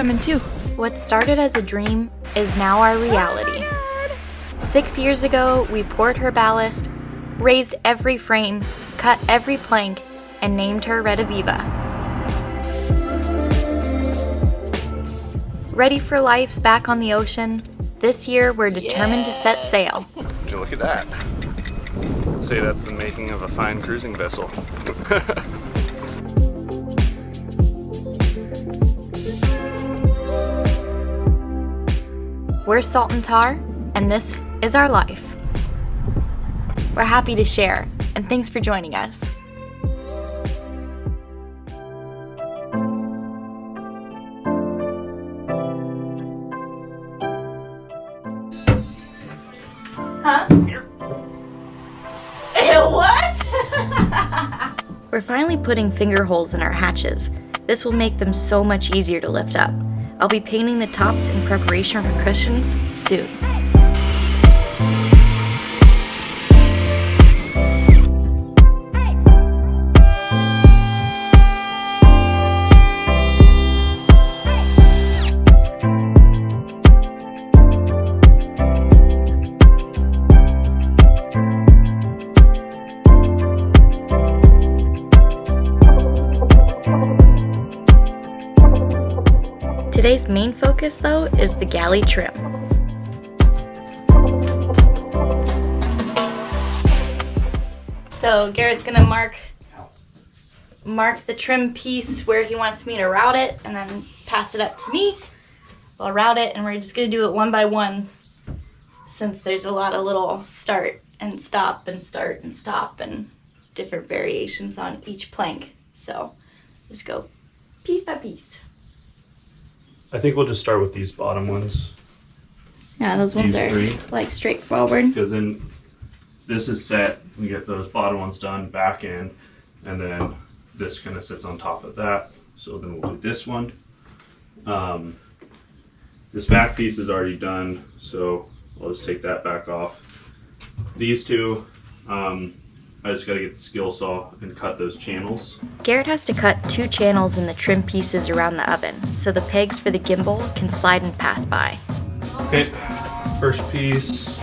coming too. What started as a dream is now our reality. 6 years ago, we poured her ballast, raised every frame, cut every plank, and named her Rediviva. Ready for life back on the ocean, this year we're determined to set sail. Would you look at that? I'd say that's the making of a fine cruising vessel. We're Salt and Tar, and this is our life. We're happy to share, and thanks for joining us. Huh? Ew, what? We're finally putting finger holes in our hatches. This will make them so much easier to lift up. I'll be painting the tops in preparation for cushions soon. Today's main focus, though, is the galley trim. So Garrett's gonna mark the trim piece where he wants me to route it, and then pass it up to me. I'll route it, and we're just gonna do it one by one, since there's a lot of little start and stop and start and stop and different variations on each plank. So just go piece by piece. I think we'll just start with these bottom ones. Yeah, those ones These are three. like straightforward. Because then this is set, we get those bottom ones done back in, and then this kind of sits on top of that. So then we'll do this one. This back piece is already done, so I'll just take that back off. These two, I just gotta get the skill saw and cut those channels. Garrett has to cut 2 channels in the trim pieces around the oven, so the pegs for the gimbal can slide and pass by. Okay, first piece.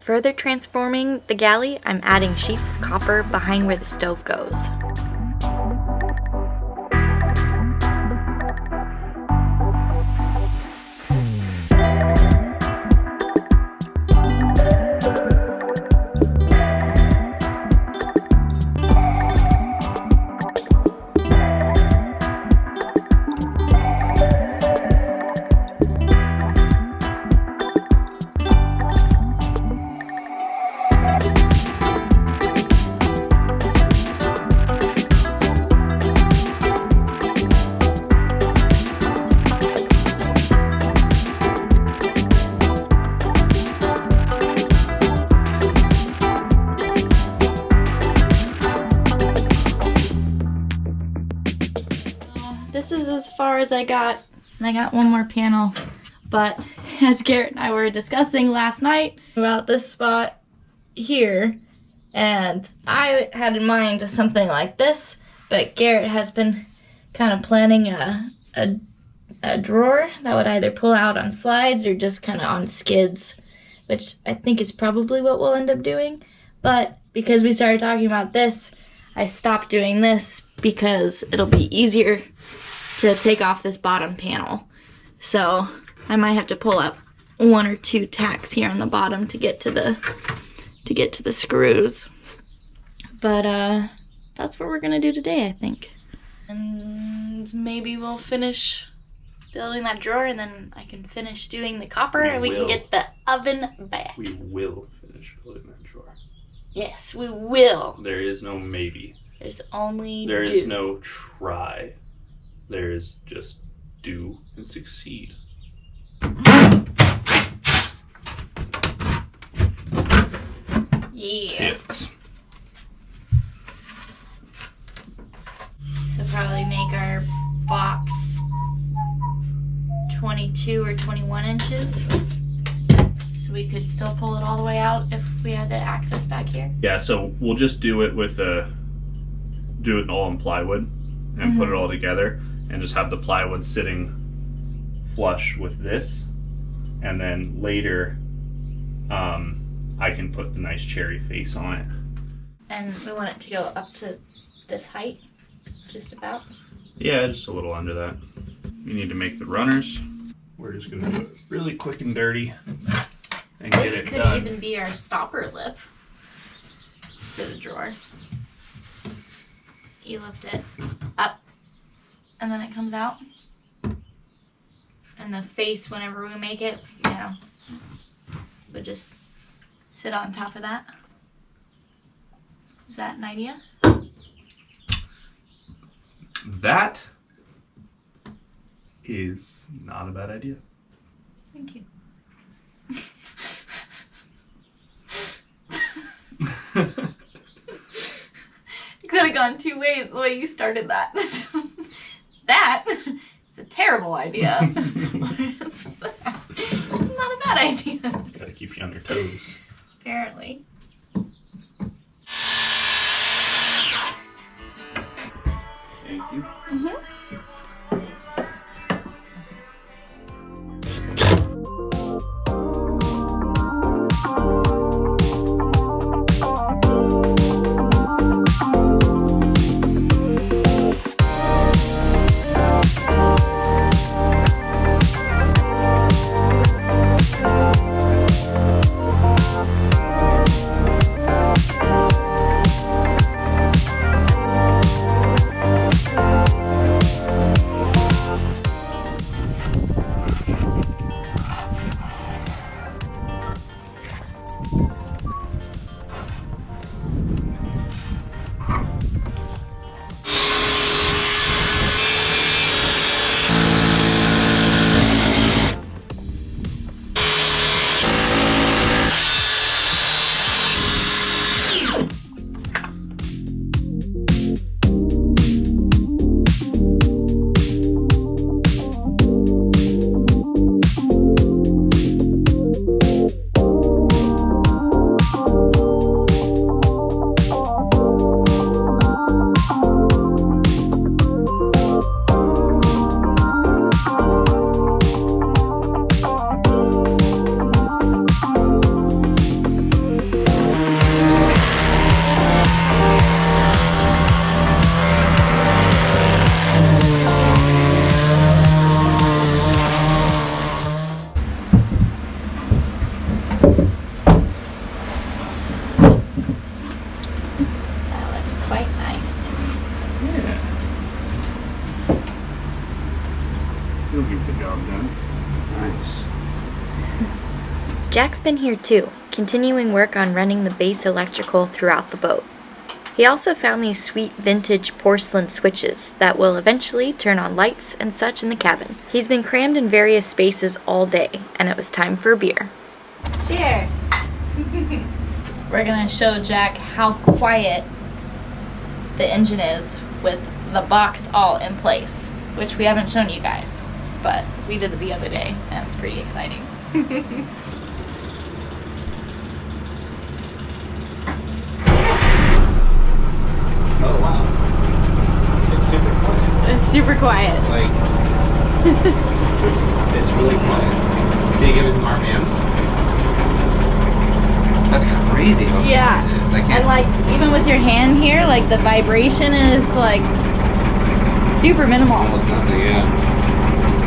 further transforming the galley, I'm adding sheets of copper behind where the stove goes. This is as far as I got. I got one more panel, but as Garrett and I were discussing last night about this spot here, and I had in mind something like this, but Garrett has been kind of planning a drawer that would either pull out on slides or just kind of on skids, which I think is probably what we'll end up doing. But because we started talking about this, I stopped doing this because it'll be easier to take off this bottom panel. So I might have to pull up 1 or 2 tacks here on the bottom to get to the screws. But that's what we're gonna do today, I think. And maybe we'll finish building that drawer, and then I can finish doing the copper, and we can get the oven back. We will finish building that drawer. Yes, we will. There is no maybe. There's only There do. is no try. There is just do and succeed. Yeah. Hits. So probably make our box 22 or 21 inches. So we could still pull it all the way out if we had the access back here. Yeah, so we'll just do it with do it all in plywood and put it all together, and just have the plywood sitting flush with this, and then later I can put the nice cherry face on it. And we want it to go up to this height, just about. Yeah, just a little under that. We need to make the runners. We're just gonna do it really quick and dirty and get This it could done. even be our stopper lip for the drawer. You lift it up, and then it comes out. And the face, whenever we make it, you know, would just sit on top of that. Is that an idea? That is not a bad idea. Thank you. It could have gone 2 ways the way you started that. That is a terrible idea. Not a bad idea. Gotta keep you on your toes. Apparently. Thank you. Jack's been here too, continuing work on running the base electrical throughout the boat. He also found these sweet vintage porcelain switches that will eventually turn on lights and such in the cabin. He's been crammed in various spaces all day, and it was time for a beer. Cheers. We're gonna show Jack how quiet the engine is with the box all in place, which we haven't shown you guys, but we did it the other day, and it's pretty exciting. Oh wow. It's super quiet. It's super quiet. Like, it's really quiet. Can you give us some RPMs? That's crazy how Yeah. quiet it is. I can't. And like, even with your hand here, like the vibration is like super minimal. Almost nothing, yeah.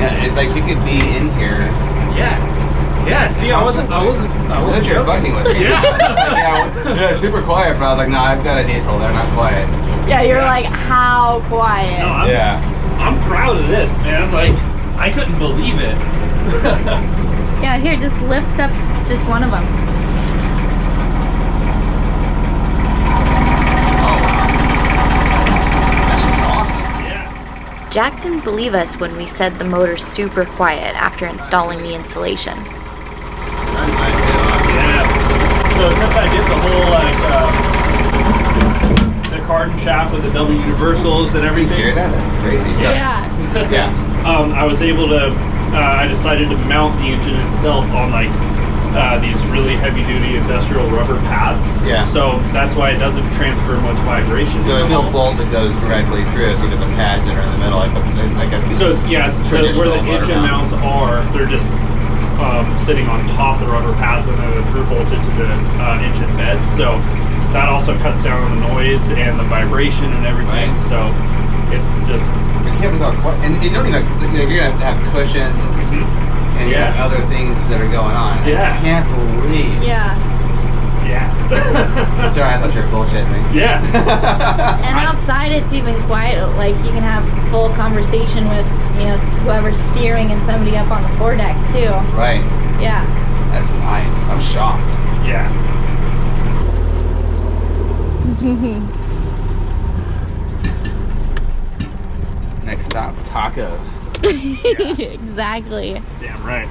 Yeah, it's like you could be in here. Yeah. Yeah, see, I wasn't you're joking. fucking with me. Yeah. It's like, yeah, super quiet, but I was like, no, I've got a diesel. They're not quiet. Yeah, you're Yeah. like, how quiet? No, I'm proud of this, man. Like, I couldn't believe it. Yeah, here, just lift up just one of them. Oh, wow. That shit's awesome. Yeah. Jack didn't believe us when we said the motor's super quiet after installing the insulation. That's nice, dude. Yeah. So since I did the whole the carbon shaft with the double universals and You everything, hear that? That's crazy. Sorry. Yeah. Yeah. I was able to. I decided to mount the engine itself on like these really heavy-duty industrial rubber pads. Yeah. So that's why it doesn't transfer much vibration. So there's no bolt that goes directly through. So you have the pads that are in the middle, like a So it's it's where traditional the motor engine mount. mounts are. They're just sitting on top of the rubber pads, and then they're through bolted to the engine beds. So that also cuts down on the noise and the vibration and everything. Right. So it's just You can't without and you don't even you're gonna have to have cushions and you have other things that are going on. Yeah. I can't believe. Yeah. yeah. Sorry, I thought you were bullshitting me. Yeah. And outside it's even quiet. Like you can have full conversation with, you know, whoever's steering and somebody up on the foredeck too. Right. Yeah. That's nice. I'm shocked. Yeah. Next stop, tacos. Exactly. Damn right.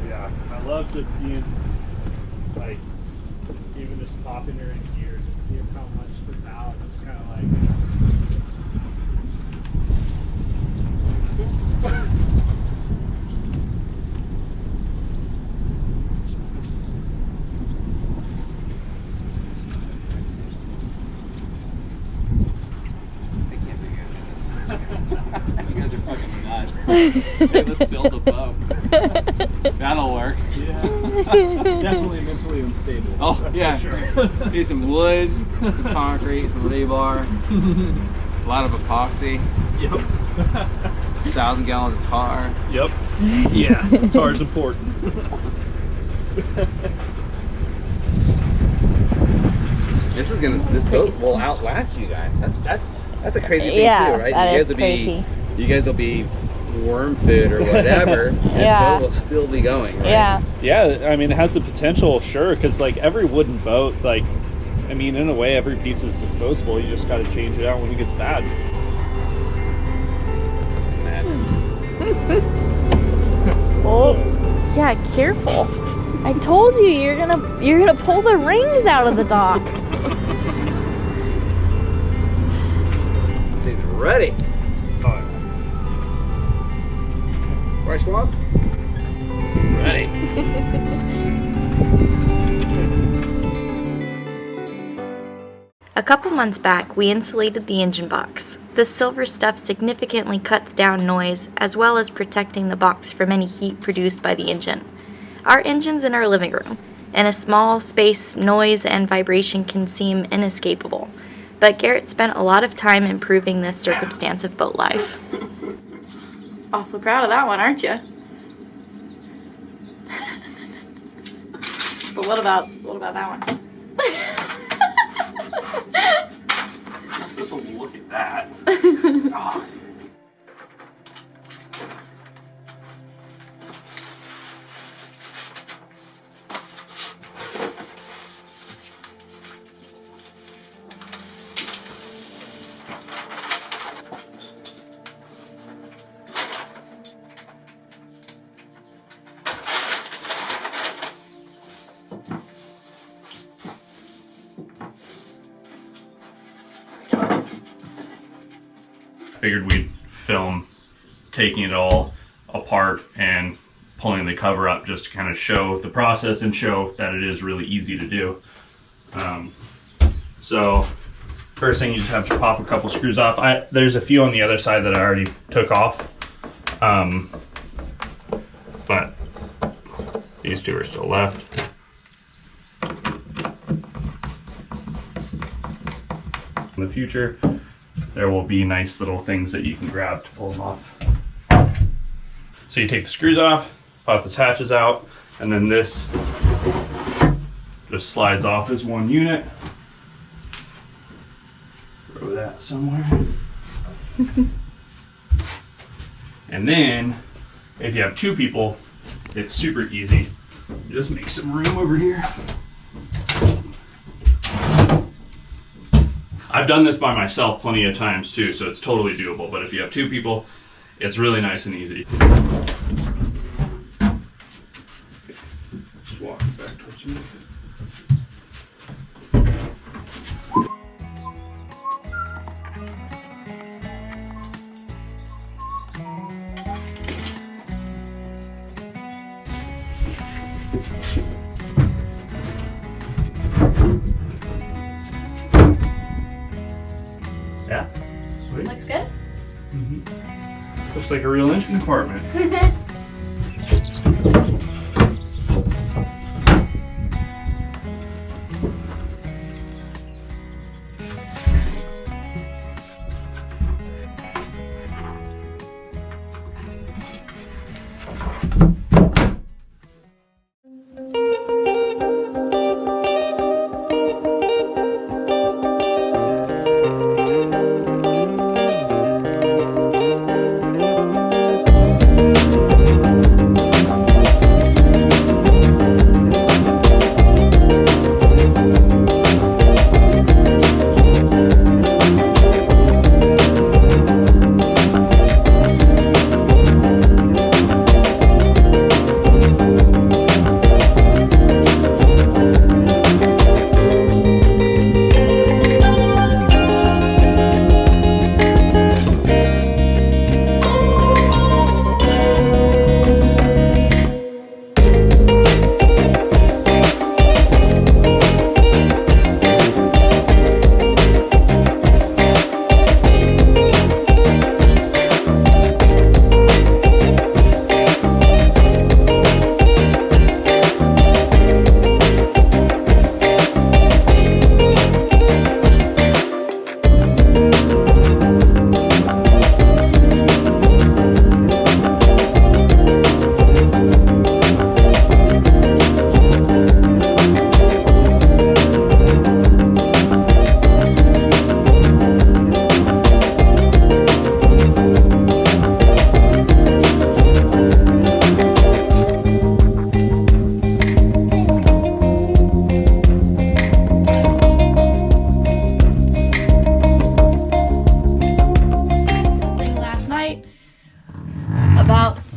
Yeah, I love just seeing, like, even just popping her in here, just seeing how much the valve is kind of like. I can't believe you guys did this. You guys are fucking nuts. Hey, let's build a boat. That'll work. Yeah. Definitely mentally unstable. Oh, that's yeah. for sure. Need some wood, some concrete, some rebar, a lot of epoxy, Yep. 1,000 gallons of tar. Yep. Yeah, tar's important. This boat will outlast you guys. That's a crazy thing Yeah, too, right? that you guys is will crazy. You guys will be worm food or whatever. This Yeah. boat will still be going, right? Yeah. Yeah, I mean, it has the potential, sure, because like every wooden boat, like, I mean, in a way, every piece is disposable. You just got to change it out when it gets bad. Well, yeah, careful. I told you you're gonna pull the rings out of the dock. Seems ready. Right, Schwab? Ready. A couple months back, we insulated the engine box. This silver stuff significantly cuts down noise, as well as protecting the box from any heat produced by the engine. Our engine's in our living room. In a small space, noise and vibration can seem inescapable, but Garrett spent a lot of time improving this circumstance of boat life. Awfully proud of that one, aren't you? But what about that one? I'm supposed to look at that. Oh. figured we'd film taking it all apart and pulling the cover up just to kind of show the process and show that it is really easy to do. So first thing, you just have to pop a couple screws off. There's a few on the other side that I already took off, but these two are still left. In the future, there will be nice little things that you can grab to pull them off. So you take the screws off, pop the hatches out, and then this just slides off as one unit. Throw that somewhere. And then, if you have two people, it's super easy. Just make some room over here. I've done this by myself plenty of times too, so it's totally doable. But if you have two people, it's really nice and easy. Just walk it back towards me. Yeah? Sweet. Looks good. Looks like a real engine compartment.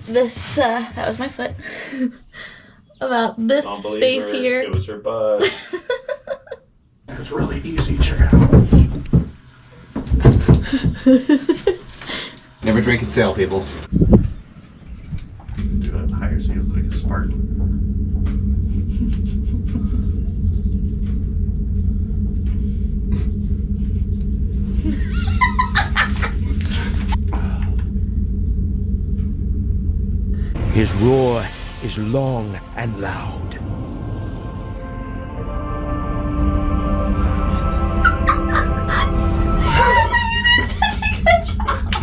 This, that was my foot. About this Don't believe space her. here. It was her butt. It's really easy, check it out. Never drink and sail, people. Do it higher so you look like a Spartan. His roar is long and loud. Such a good job.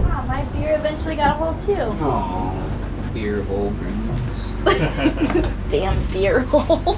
Wow, my beer eventually got a hold too. Aww, beer hole gremlins. Damn beer hole.